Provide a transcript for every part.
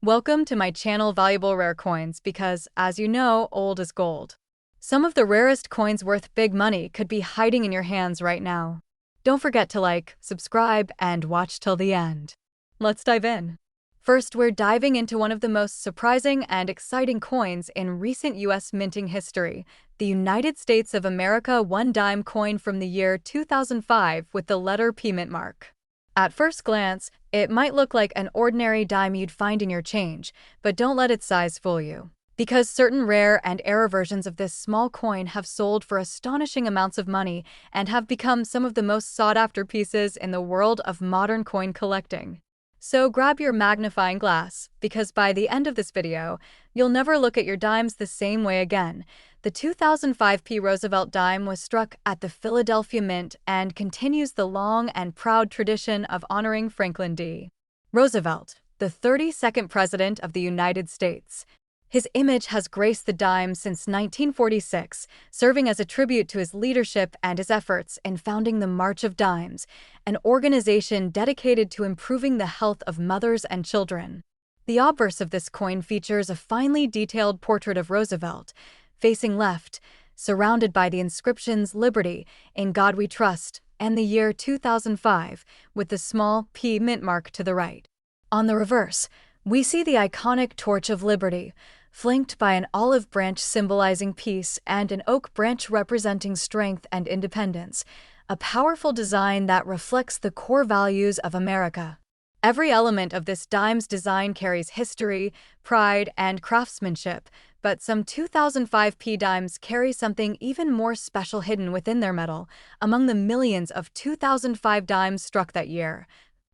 Welcome to my channel Valuable Rare Coins because, as you know, old is gold. Some of the rarest coins worth big money could be hiding in your hands right now. Don't forget to like, subscribe, and watch till the end. Let's dive in. First, we're diving into one of the most surprising and exciting coins in recent US minting history, the United States of America One Dime coin from the year 2005 with the letter P mint mark. At first glance, it might look like an ordinary dime you'd find in your change, but don't let its size fool you. Because certain rare and rare versions of this small coin have sold for astonishing amounts of money and have become some of the most sought-after pieces in the world of modern coin collecting. So grab your magnifying glass, because by the end of this video, you'll never look at your dimes the same way again. The 2005 Roosevelt dime was struck at the Philadelphia Mint and continues the long and proud tradition of honoring Franklin D. Roosevelt, the 32nd President of the United States. His image has graced the dime since 1946, serving as a tribute to his leadership and his efforts in founding the March of Dimes, an organization dedicated to improving the health of mothers and children. The obverse of this coin features a finely detailed portrait of Roosevelt, facing left, surrounded by the inscriptions Liberty, In God We Trust, and the year 2005, with the small P mint mark to the right. On the reverse, we see the iconic Torch of Liberty, flanked by an olive branch symbolizing peace and an oak branch representing strength and independence, a powerful design that reflects the core values of America. Every element of this dime's design carries history, pride, and craftsmanship, but some 2005 P dimes carry something even more special hidden within their metal. Among the millions of 2005 dimes struck that year,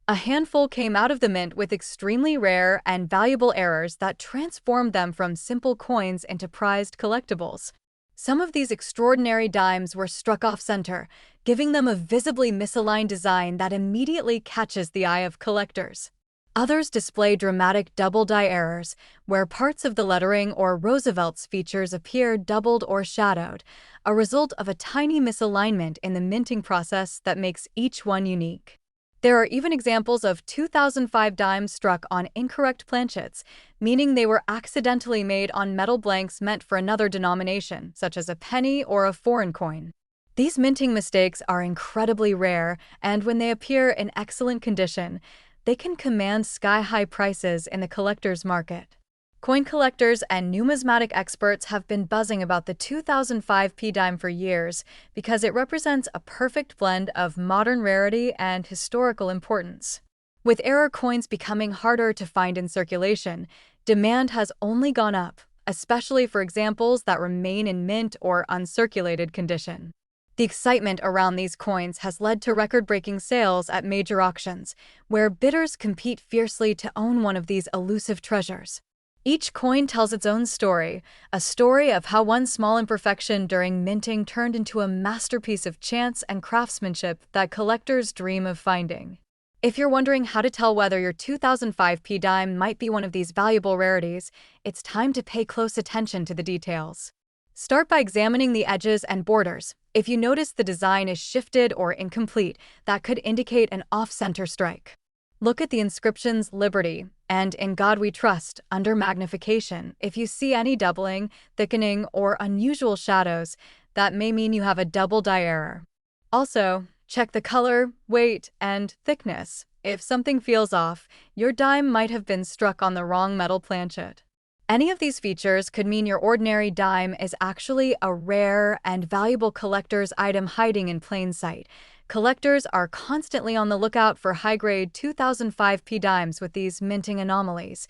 a handful came out of the mint with extremely rare and valuable errors that transformed them from simple coins into prized collectibles. Some of these extraordinary dimes were struck off-center, giving them a visibly misaligned design that immediately catches the eye of collectors. Others display dramatic double-die errors, where parts of the lettering or Roosevelt's features appear doubled or shadowed, a result of a tiny misalignment in the minting process that makes each one unique. There are even examples of 2005 dimes struck on incorrect planchets, meaning they were accidentally made on metal blanks meant for another denomination, such as a penny or a foreign coin. These minting mistakes are incredibly rare, and when they appear in excellent condition, they can command sky-high prices in the collector's market. Coin collectors and numismatic experts have been buzzing about the 2005 P dime for years because it represents a perfect blend of modern rarity and historical importance. With error coins becoming harder to find in circulation, demand has only gone up, especially for examples that remain in mint or uncirculated condition. The excitement around these coins has led to record-breaking sales at major auctions, where bidders compete fiercely to own one of these elusive treasures. Each coin tells its own story, a story of how one small imperfection during minting turned into a masterpiece of chance and craftsmanship that collectors dream of finding. If you're wondering how to tell whether your 2005 P dime might be one of these valuable rarities, it's time to pay close attention to the details. Start by examining the edges and borders. If you notice the design is shifted or incomplete, that could indicate an off-center strike. Look at the inscriptions Liberty and In God We Trust under magnification. If you see any doubling, thickening, or unusual shadows, that may mean you have a double-die error. Also, check the color, weight, and thickness. If something feels off, your dime might have been struck on the wrong metal planchet. Any of these features could mean your ordinary dime is actually a rare and valuable collector's item hiding in plain sight. Collectors are constantly on the lookout for high-grade 2005 P dimes with these minting anomalies,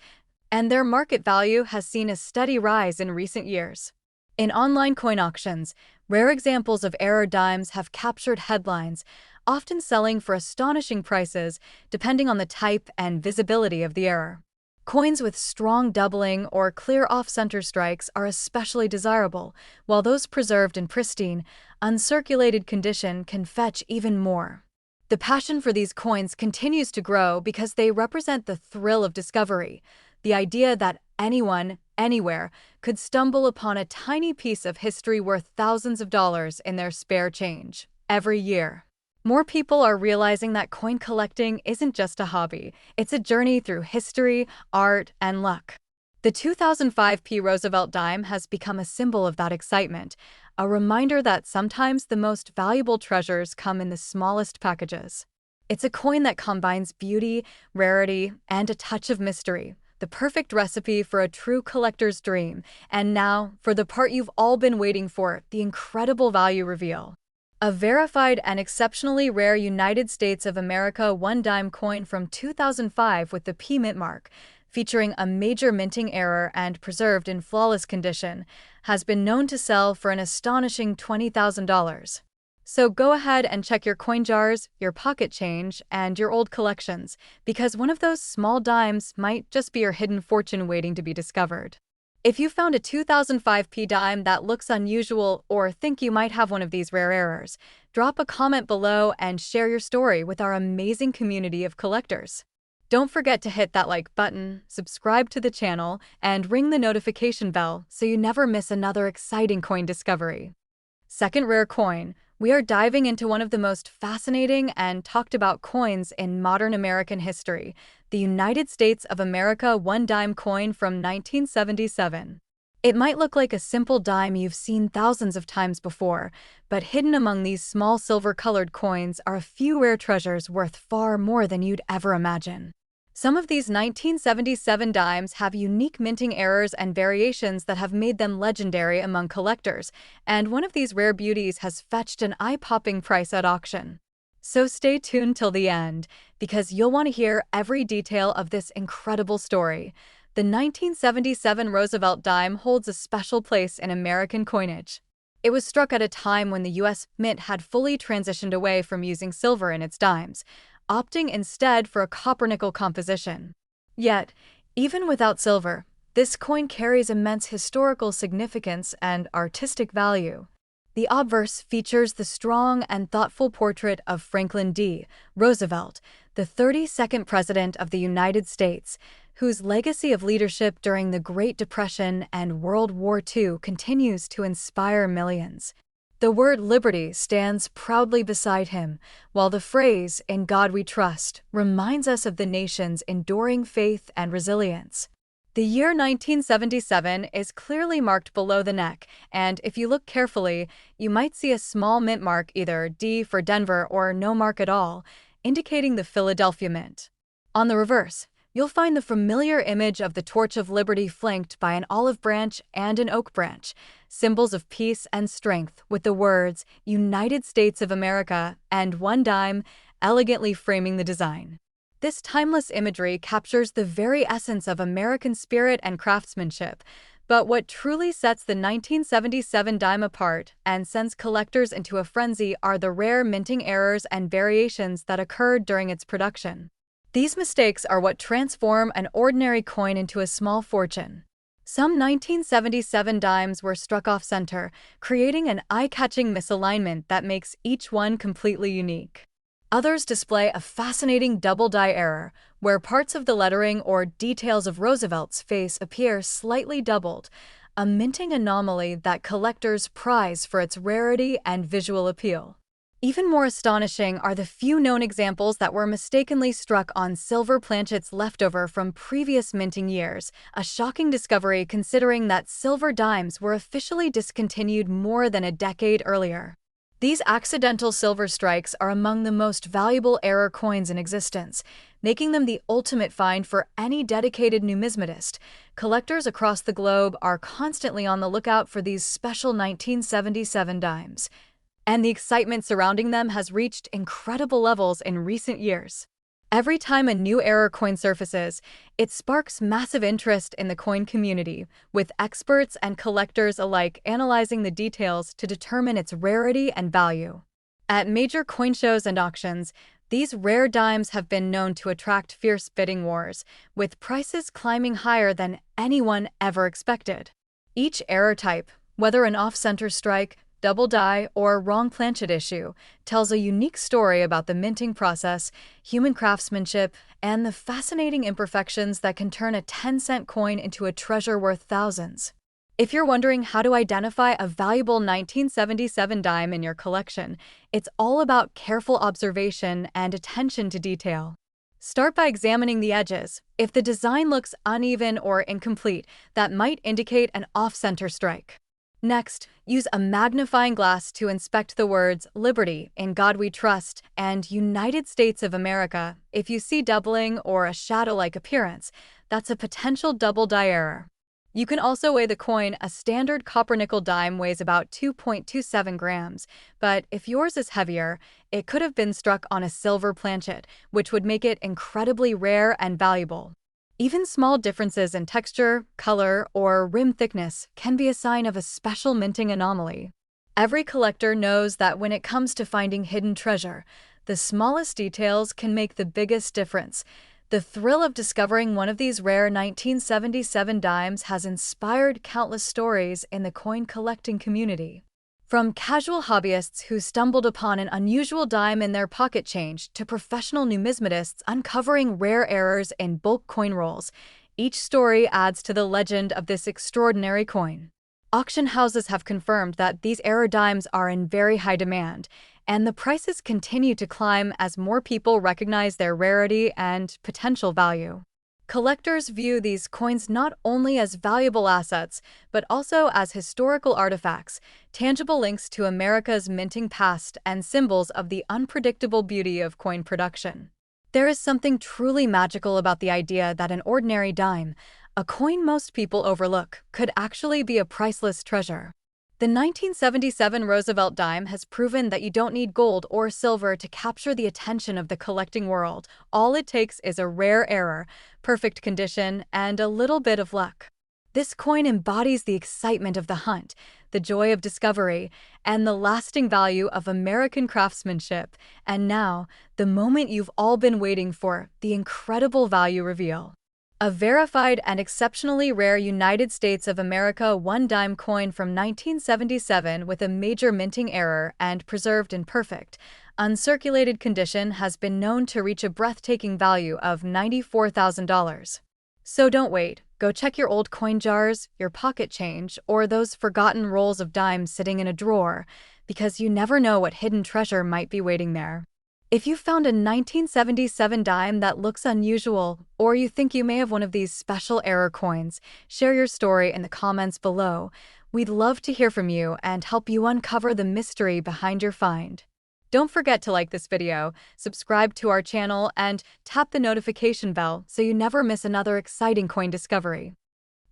and their market value has seen a steady rise in recent years. In online coin auctions, rare examples of error dimes have captured headlines, often selling for astonishing prices depending on the type and visibility of the error. Coins with strong doubling or clear off-center strikes are especially desirable, while those preserved in pristine, uncirculated condition can fetch even more. The passion for these coins continues to grow because they represent the thrill of discovery, the idea that anyone, anywhere, could stumble upon a tiny piece of history worth thousands of dollars in their spare change every year. More people are realizing that coin collecting isn't just a hobby, it's a journey through history, art, and luck. The 2005 Roosevelt Dime has become a symbol of that excitement, a reminder that sometimes the most valuable treasures come in the smallest packages. It's a coin that combines beauty, rarity, and a touch of mystery, the perfect recipe for a true collector's dream. And now, for the part you've all been waiting for, the incredible value reveal. A verified and exceptionally rare United States of America One Dime coin from 2005 with the P mint mark, featuring a major minting error and preserved in flawless condition, has been known to sell for an astonishing $20,000. So go ahead and check your coin jars, your pocket change, and your old collections, because one of those small dimes might just be your hidden fortune waiting to be discovered. If you found a 2005 dime that looks unusual or think you might have one of these rare errors, drop a comment below and share your story with our amazing community of collectors. Don't forget to hit that like button, subscribe to the channel, and ring the notification bell so you never miss another exciting coin discovery. Second rare coin, we are diving into one of the most fascinating and talked about coins in modern American history, the United States of America One Dime coin from 1977. It might look like a simple dime you've seen thousands of times before, but hidden among these small silver-colored coins are a few rare treasures worth far more than you'd ever imagine. Some of these 1977 dimes have unique minting errors and variations that have made them legendary among collectors, and one of these rare beauties has fetched an eye-popping price at auction. So stay tuned till the end, because you'll want to hear every detail of this incredible story. The 1977 Roosevelt dime holds a special place in American coinage. It was struck at a time when the US Mint had fully transitioned away from using silver in its dimes, opting instead for a copper-nickel composition. Yet, even without silver, this coin carries immense historical significance and artistic value. The obverse features the strong and thoughtful portrait of Franklin D. Roosevelt, the 32nd President of the United States, whose legacy of leadership during the Great Depression and World War II continues to inspire millions. The word liberty stands proudly beside him, while the phrase, "In God we trust," reminds us of the nation's enduring faith and resilience. The year 1977 is clearly marked below the neck, and if you look carefully, you might see a small mint mark, either D for Denver or no mark at all, indicating the Philadelphia Mint. On the reverse, you'll find the familiar image of the Torch of Liberty flanked by an olive branch and an oak branch, symbols of peace and strength, with the words United States of America and One Dime elegantly framing the design. This timeless imagery captures the very essence of American spirit and craftsmanship, but what truly sets the 1977 dime apart and sends collectors into a frenzy are the rare minting errors and variations that occurred during its production. These mistakes are what transform an ordinary coin into a small fortune. Some 1977 dimes were struck off-center, creating an eye-catching misalignment that makes each one completely unique. Others display a fascinating double-die error, where parts of the lettering or details of Roosevelt's face appear slightly doubled, a minting anomaly that collectors prize for its rarity and visual appeal. Even more astonishing are the few known examples that were mistakenly struck on silver planchets left over from previous minting years, a shocking discovery considering that silver dimes were officially discontinued more than a decade earlier. These accidental silver strikes are among the most valuable error coins in existence, making them the ultimate find for any dedicated numismatist. Collectors across the globe are constantly on the lookout for these special 1977 dimes, and the excitement surrounding them has reached incredible levels in recent years. Every time a new error coin surfaces, it sparks massive interest in the coin community, with experts and collectors alike analyzing the details to determine its rarity and value. At major coin shows and auctions, these rare dimes have been known to attract fierce bidding wars, with prices climbing higher than anyone ever expected. Each error type, whether an off-center strike, double die, or wrong planchet issue, tells a unique story about the minting process, human craftsmanship, and the fascinating imperfections that can turn a 10-cent coin into a treasure worth thousands. If you're wondering how to identify a valuable 1977 dime in your collection, it's all about careful observation and attention to detail. Start by examining the edges. If the design looks uneven or incomplete, that might indicate an off-center strike. Next, use a magnifying glass to inspect the words "Liberty," "In God We Trust," and "United States of America." If you see doubling or a shadow-like appearance, that's a potential double die error. You can also weigh the coin. A standard copper-nickel dime weighs about 2.27 grams, but if yours is heavier, it could have been struck on a silver planchet, which would make it incredibly rare and valuable. Even small differences in texture, color, or rim thickness can be a sign of a special minting anomaly. Every collector knows that when it comes to finding hidden treasure, the smallest details can make the biggest difference. The thrill of discovering one of these rare 1977 dimes has inspired countless stories in the coin collecting community. From casual hobbyists who stumbled upon an unusual dime in their pocket change to professional numismatists uncovering rare errors in bulk coin rolls, each story adds to the legend of this extraordinary coin. Auction houses have confirmed that these error dimes are in very high demand, and the prices continue to climb as more people recognize their rarity and potential value. Collectors view these coins not only as valuable assets, but also as historical artifacts, tangible links to America's minting past and symbols of the unpredictable beauty of coin production. There is something truly magical about the idea that an ordinary dime, a coin most people overlook, could actually be a priceless treasure. The 1977 Roosevelt dime has proven that you don't need gold or silver to capture the attention of the collecting world. All it takes is a rare error, perfect condition, and a little bit of luck. This coin embodies the excitement of the hunt, the joy of discovery, and the lasting value of American craftsmanship. And now, the moment you've all been waiting for, the incredible value reveal. A verified and exceptionally rare United States of America One Dime coin from 1977 with a major minting error and preserved in perfect, uncirculated condition has been known to reach a breathtaking value of $94,000. So don't wait, go check your old coin jars, your pocket change, or those forgotten rolls of dimes sitting in a drawer, because you never know what hidden treasure might be waiting there. If you found a 1977 dime that looks unusual, or you think you may have one of these special error coins, share your story in the comments below. We'd love to hear from you and help you uncover the mystery behind your find. Don't forget to like this video, subscribe to our channel, and tap the notification bell so you never miss another exciting coin discovery.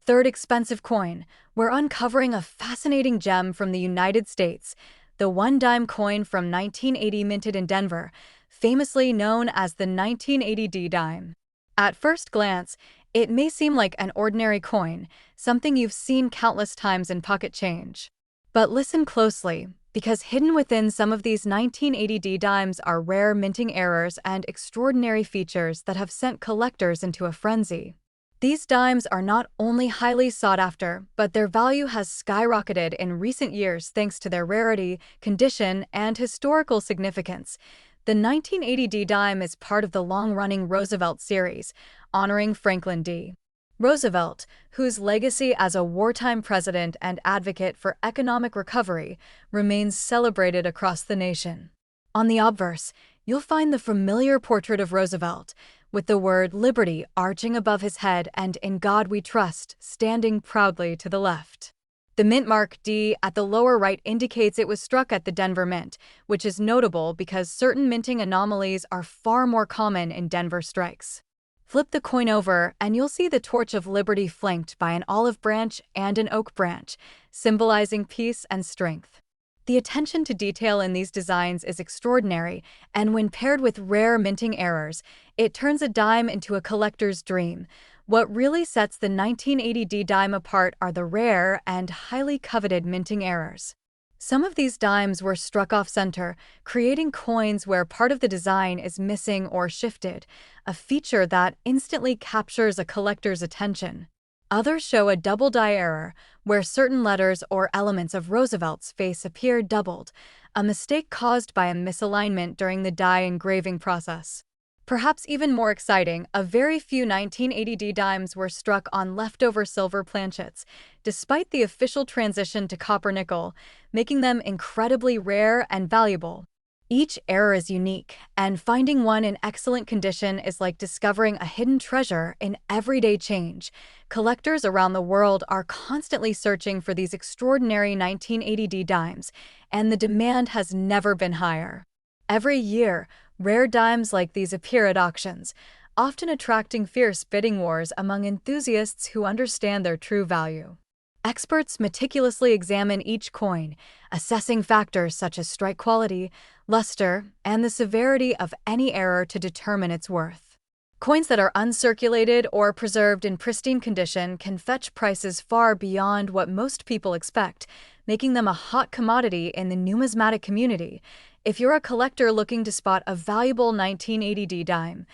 Third expensive coin, we're uncovering a fascinating gem from the United States. The One Dime coin from 1980 minted in Denver, famously known as the 1980 dime. At first glance, it may seem like an ordinary coin, something you've seen countless times in pocket change. But listen closely, because hidden within some of these 1980 dimes are rare minting errors and extraordinary features that have sent collectors into a frenzy. These dimes are not only highly sought after, but their value has skyrocketed in recent years thanks to their rarity, condition, and historical significance. The 1980 dime is part of the long-running Roosevelt series, honoring Franklin D. Roosevelt, whose legacy as a wartime president and advocate for economic recovery remains celebrated across the nation. On the obverse, you'll find the familiar portrait of Roosevelt, with the word "Liberty" arching above his head and "In God We Trust" standing proudly to the left. The mint mark D at the lower right indicates it was struck at the Denver Mint, which is notable because certain minting anomalies are far more common in Denver strikes. Flip the coin over and you'll see the torch of liberty flanked by an olive branch and an oak branch, symbolizing peace and strength. The attention to detail in these designs is extraordinary, and when paired with rare minting errors, it turns a dime into a collector's dream. What really sets the 1980 dime apart are the rare and highly coveted minting errors. Some of these dimes were struck off-center, creating coins where part of the design is missing or shifted, a feature that instantly captures a collector's attention. Others show a double die error, where certain letters or elements of Roosevelt's face appear doubled, a mistake caused by a misalignment during the die engraving process. Perhaps even more exciting, a very few 1980 dimes were struck on leftover silver planchets, despite the official transition to copper-nickel, making them incredibly rare and valuable. Each error is unique, and finding one in excellent condition is like discovering a hidden treasure in everyday change. Collectors around the world are constantly searching for these extraordinary 1980 dimes, and the demand has never been higher. Every year, rare dimes like these appear at auctions, often attracting fierce bidding wars among enthusiasts who understand their true value. Experts meticulously examine each coin, assessing factors such as strike quality, luster, and the severity of any error to determine its worth. Coins that are uncirculated or preserved in pristine condition can fetch prices far beyond what most people expect, making them a hot commodity in the numismatic community. If you're a collector looking to spot a valuable 1980 dime,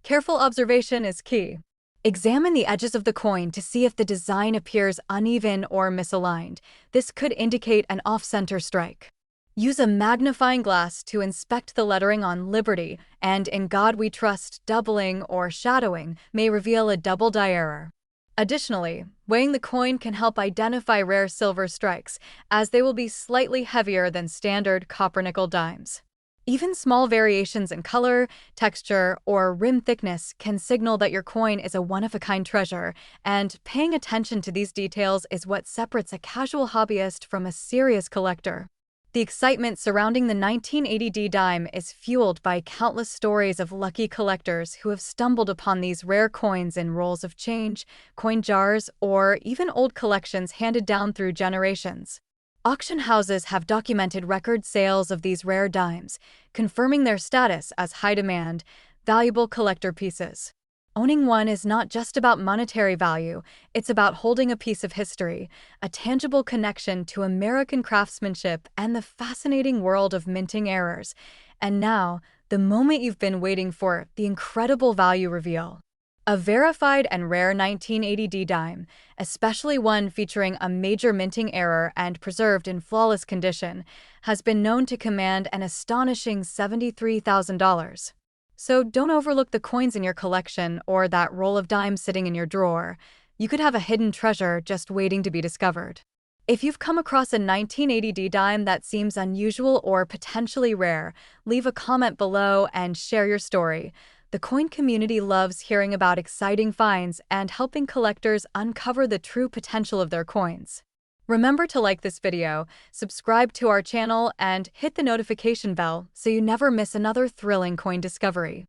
careful observation is key. Examine the edges of the coin to see if the design appears uneven or misaligned. This could indicate an off-center strike. Use a magnifying glass to inspect the lettering on Liberty, and In God We Trust doubling or shadowing may reveal a double die error. Additionally, weighing the coin can help identify rare silver strikes, as they will be slightly heavier than standard copper-nickel dimes. Even small variations in color, texture, or rim thickness can signal that your coin is a one-of-a-kind treasure, and paying attention to these details is what separates a casual hobbyist from a serious collector. The excitement surrounding the 1980 dime is fueled by countless stories of lucky collectors who have stumbled upon these rare coins in rolls of change, coin jars, or even old collections handed down through generations. Auction houses have documented record sales of these rare dimes, confirming their status as high-demand, valuable collector pieces. Owning one is not just about monetary value, it's about holding a piece of history, a tangible connection to American craftsmanship and the fascinating world of minting errors. And now, the moment you've been waiting for, the incredible value reveal. A verified and rare 1980 dime, especially one featuring a major minting error and preserved in flawless condition, has been known to command an astonishing $73,000. So don't overlook the coins in your collection or that roll of dimes sitting in your drawer. You could have a hidden treasure just waiting to be discovered. If you've come across a 1980 dime that seems unusual or potentially rare, leave a comment below and share your story. The coin community loves hearing about exciting finds and helping collectors uncover the true potential of their coins. Remember to like this video, subscribe to our channel, and hit the notification bell so you never miss another thrilling coin discovery.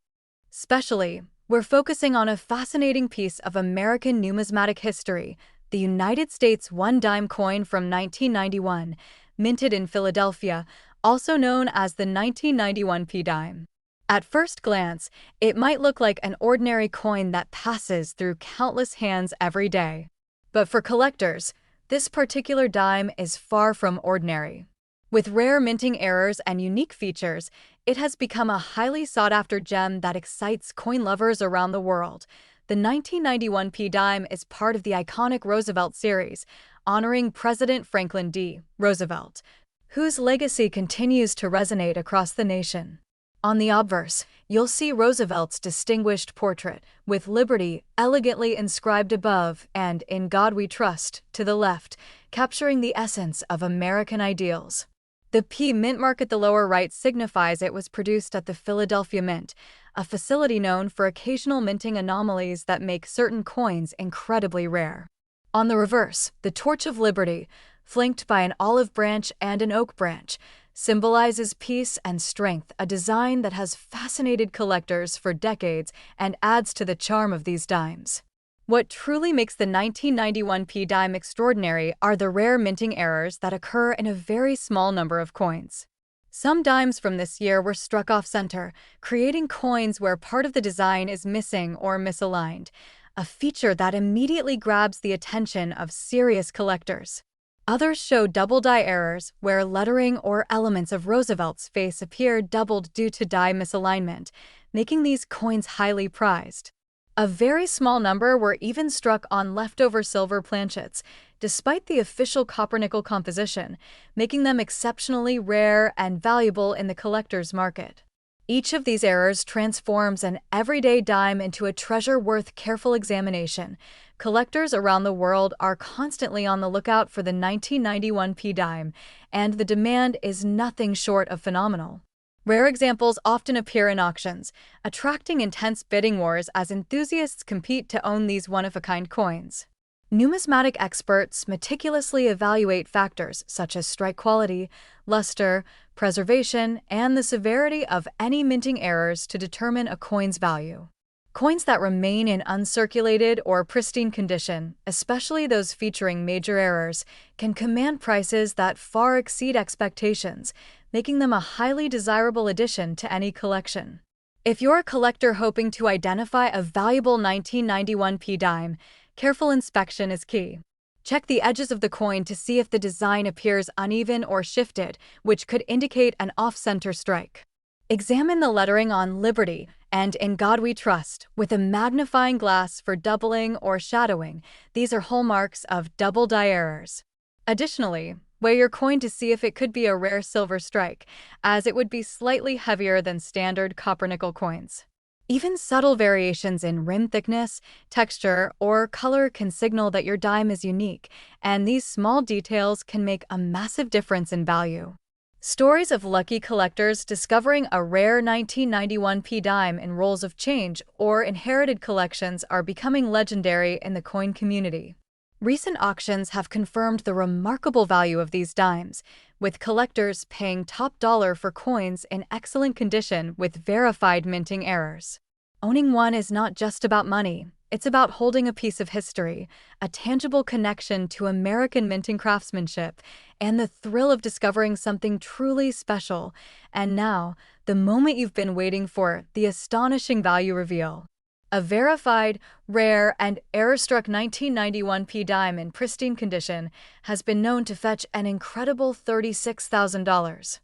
Specially, we're focusing on a fascinating piece of American numismatic history, the United States One Dime coin from 1991, minted in Philadelphia, also known as the 1991 dime. At first glance, it might look like an ordinary coin that passes through countless hands every day. But for collectors, this particular dime is far from ordinary. With rare minting errors and unique features, it has become a highly sought-after gem that excites coin lovers around the world. The 1991 dime is part of the iconic Roosevelt series, honoring President Franklin D. Roosevelt, whose legacy continues to resonate across the nation. On the obverse, you'll see Roosevelt's distinguished portrait, with Liberty elegantly inscribed above and In God We Trust to the left, capturing the essence of American ideals. The P mint mark at the lower right signifies it was produced at the Philadelphia Mint, a facility known for occasional minting anomalies that make certain coins incredibly rare. On the reverse, the Torch of Liberty, flanked by an olive branch and an oak branch, symbolizes peace and strength, a design that has fascinated collectors for decades and adds to the charm of these dimes. What truly makes the 1991 dime extraordinary are the rare minting errors that occur in a very small number of coins. Some dimes from this year were struck off-center, creating coins where part of the design is missing or misaligned, a feature that immediately grabs the attention of serious collectors. Others show double die errors, where lettering or elements of Roosevelt's face appear doubled due to die misalignment, making these coins highly prized. A very small number were even struck on leftover silver planchets, despite the official copper-nickel composition, making them exceptionally rare and valuable in the collector's market. Each of these errors transforms an everyday dime into a treasure worth careful examination. Collectors around the world are constantly on the lookout for the 1991 P dime, and the demand is nothing short of phenomenal. Rare examples often appear in auctions, attracting intense bidding wars as enthusiasts compete to own these one-of-a-kind coins. Numismatic experts meticulously evaluate factors such as strike quality, luster, preservation, and the severity of any minting errors to determine a coin's value. Coins that remain in uncirculated or pristine condition, especially those featuring major errors, can command prices that far exceed expectations, making them a highly desirable addition to any collection. If you're a collector hoping to identify a valuable 1991 P dime, careful inspection is key. Check the edges of the coin to see if the design appears uneven or shifted, which could indicate an off-center strike. Examine the lettering on Liberty and In God We Trust with a magnifying glass for doubling or shadowing. These are hallmarks of double die errors. Additionally, weigh your coin to see if it could be a rare silver strike, as it would be slightly heavier than standard copper-nickel coins. Even subtle variations in rim thickness, texture, or color can signal that your dime is unique, and these small details can make a massive difference in value. Stories of lucky collectors discovering a rare 1991 P dime in rolls of change or inherited collections are becoming legendary in the coin community. Recent auctions have confirmed the remarkable value of these dimes, with collectors paying top dollar for coins in excellent condition with verified minting errors. Owning one is not just about money, it's about holding a piece of history, a tangible connection to American minting craftsmanship, and the thrill of discovering something truly special. And now, the moment you've been waiting for, the astonishing value reveal. A verified, rare, and error-struck 1991 P dime in pristine condition has been known to fetch an incredible $36,000.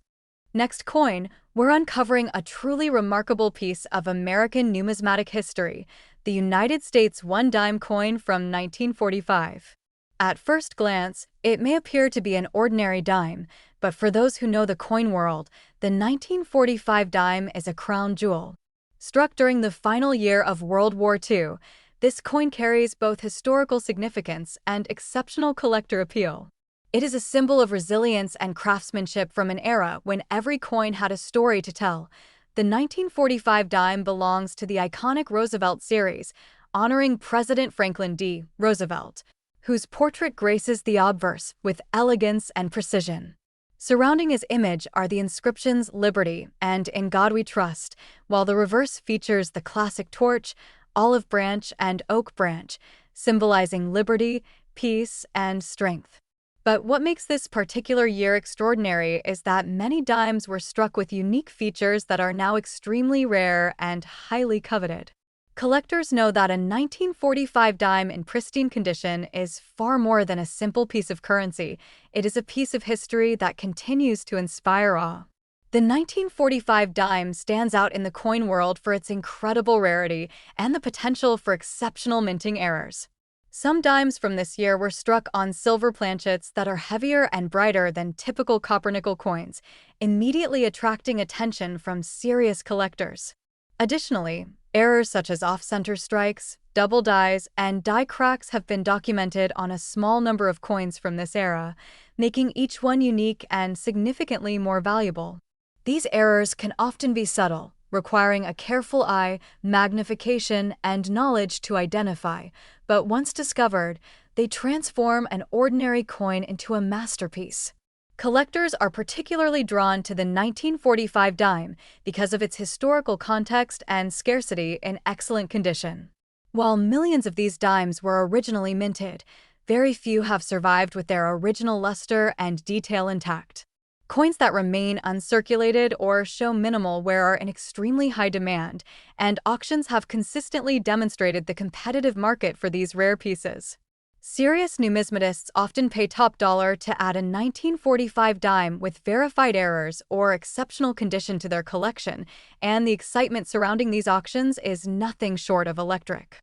Next coin, we're uncovering a truly remarkable piece of American numismatic history, the United States One Dime coin from 1945. At first glance, it may appear to be an ordinary dime, but for those who know the coin world, the 1945 dime is a crown jewel. Struck during the final year of World War II, this coin carries both historical significance and exceptional collector appeal. It is a symbol of resilience and craftsmanship from an era when every coin had a story to tell. The 1945 dime belongs to the iconic Roosevelt series, honoring President Franklin D. Roosevelt, whose portrait graces the obverse with elegance and precision. Surrounding his image are the inscriptions Liberty and In God We Trust, while the reverse features the classic torch, olive branch, and oak branch, symbolizing liberty, peace, and strength. But what makes this particular year extraordinary is that many dimes were struck with unique features that are now extremely rare and highly coveted. Collectors know that a 1945 dime in pristine condition is far more than a simple piece of currency. It is a piece of history that continues to inspire awe. The 1945 dime stands out in the coin world for its incredible rarity and the potential for exceptional minting errors. Some dimes from this year were struck on silver planchets that are heavier and brighter than typical copper-nickel coins, immediately attracting attention from serious collectors. Additionally, errors such as off-center strikes, double dies, and die cracks have been documented on a small number of coins from this era, making each one unique and significantly more valuable. These errors can often be subtle, requiring a careful eye, magnification, and knowledge to identify, but once discovered, they transform an ordinary coin into a masterpiece. Collectors are particularly drawn to the 1945 dime because of its historical context and scarcity in excellent condition. While millions of these dimes were originally minted, very few have survived with their original luster and detail intact. Coins that remain uncirculated or show minimal wear are in extremely high demand, and auctions have consistently demonstrated the competitive market for these rare pieces. Serious numismatists often pay top dollar to add a 1945 dime with verified errors or exceptional condition to their collection, and the excitement surrounding these auctions is nothing short of electric.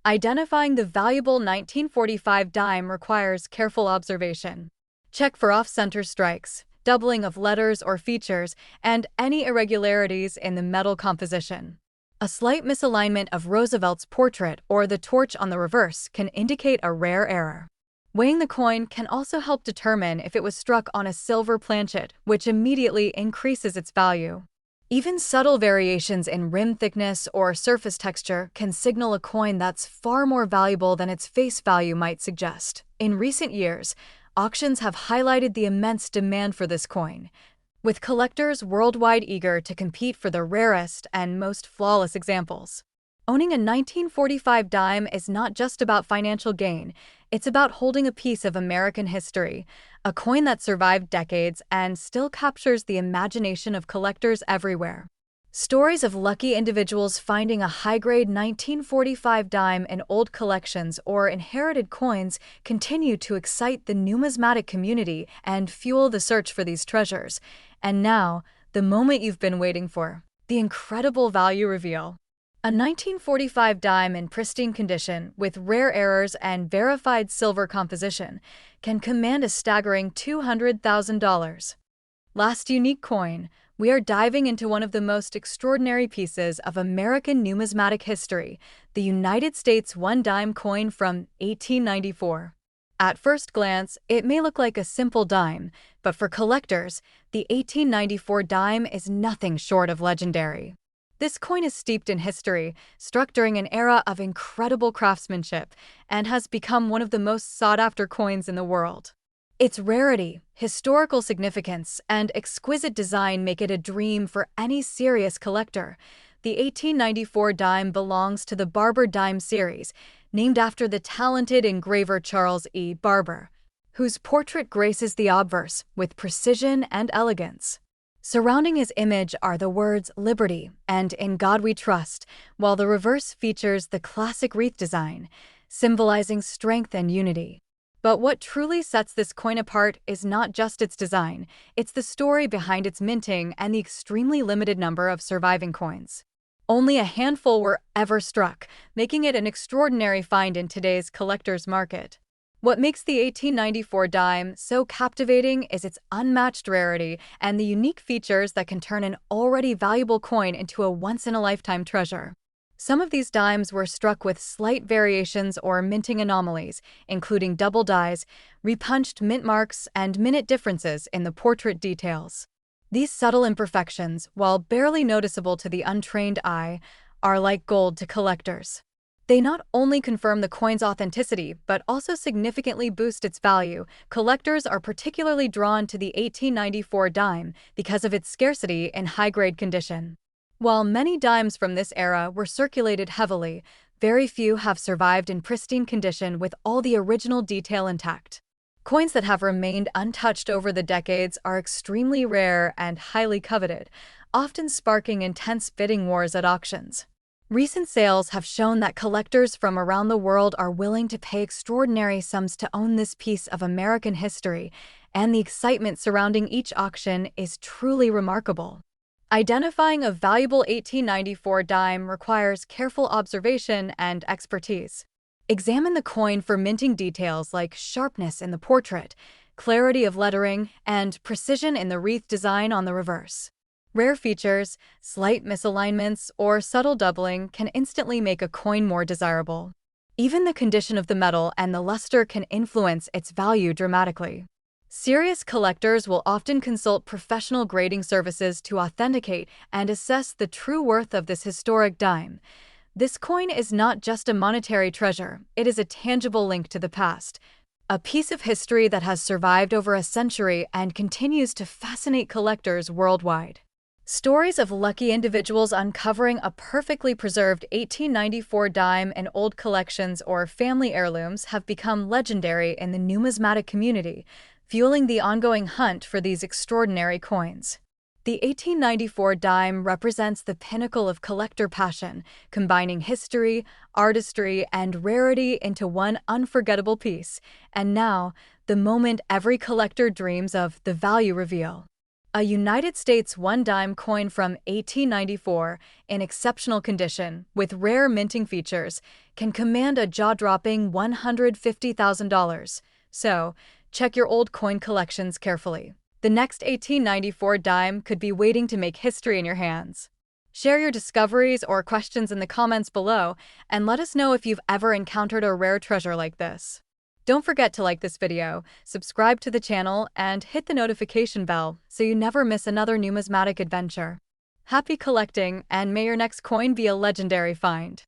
Identifying the valuable 1945 dime requires careful observation. Check for off-center strikes, doubling of letters or features, and any irregularities in the metal composition. A slight misalignment of Roosevelt's portrait or the torch on the reverse can indicate a rare error. Weighing the coin can also help determine if it was struck on a silver planchet, which immediately increases its value. Even subtle variations in rim thickness or surface texture can signal a coin that's far more valuable than its face value might suggest. In recent years, auctions have highlighted the immense demand for this coin, with collectors worldwide eager to compete for the rarest and most flawless examples. Owning a 1945 dime is not just about financial gain, it's about holding a piece of American history, a coin that survived decades and still captures the imagination of collectors everywhere. Stories of lucky individuals finding a high-grade 1945 dime in old collections or inherited coins continue to excite the numismatic community and fuel the search for these treasures. And now, the moment you've been waiting for, the incredible value reveal. A 1945 dime in pristine condition with rare errors and verified silver composition can command a staggering $200,000. Last unique coin, we are diving into one of the most extraordinary pieces of American numismatic history, the United States One Dime coin from 1894. At first glance, it may look like a simple dime, but for collectors, the 1894 dime is nothing short of legendary. This coin is steeped in history, struck during an era of incredible craftsmanship, and has become one of the most sought-after coins in the world. Its rarity, historical significance, and exquisite design make it a dream for any serious collector. The 1894 dime belongs to the Barber Dime series, named after the talented engraver Charles E. Barber, whose portrait graces the obverse with precision and elegance. Surrounding his image are the words "Liberty" and "In God We Trust," while the reverse features the classic wreath design, symbolizing strength and unity. But what truly sets this coin apart is not just its design, it's the story behind its minting and the extremely limited number of surviving coins. Only a handful were ever struck, making it an extraordinary find in today's collector's market. What makes the 1894 dime so captivating is its unmatched rarity and the unique features that can turn an already valuable coin into a once-in-a-lifetime treasure. Some of these dimes were struck with slight variations or minting anomalies, including double dies, repunched mint marks, and minute differences in the portrait details. These subtle imperfections, while barely noticeable to the untrained eye, are like gold to collectors. They not only confirm the coin's authenticity, but also significantly boost its value. Collectors are particularly drawn to the 1894 dime because of its scarcity in high-grade condition. While many dimes from this era were circulated heavily, very few have survived in pristine condition with all the original detail intact. Coins that have remained untouched over the decades are extremely rare and highly coveted, often sparking intense bidding wars at auctions. Recent sales have shown that collectors from around the world are willing to pay extraordinary sums to own this piece of American history, and the excitement surrounding each auction is truly remarkable. Identifying a valuable 1894 dime requires careful observation and expertise. Examine the coin for minting details like sharpness in the portrait, clarity of lettering, and precision in the wreath design on the reverse. Rare features, slight misalignments, or subtle doubling can instantly make a coin more desirable. Even the condition of the metal and the luster can influence its value dramatically. Serious collectors will often consult professional grading services to authenticate and assess the true worth of this historic dime. This coin is not just a monetary treasure, it is a tangible link to the past, a piece of history that has survived over a century and continues to fascinate collectors worldwide. Stories of lucky individuals uncovering a perfectly preserved 1894 dime in old collections or family heirlooms have become legendary in the numismatic community, fueling the ongoing hunt for these extraordinary coins. The 1894 dime represents the pinnacle of collector passion, combining history, artistry, and rarity into one unforgettable piece. And now, the moment every collector dreams of, the value reveal. A United States One Dime coin from 1894, in exceptional condition, with rare minting features, can command a jaw-dropping $150,000. So, check your old coin collections carefully. The next 1894 dime could be waiting to make history in your hands. Share your discoveries or questions in the comments below, and let us know if you've ever encountered a rare treasure like this. Don't forget to like this video, subscribe to the channel, and hit the notification bell so you never miss another numismatic adventure. Happy collecting, and may your next coin be a legendary find!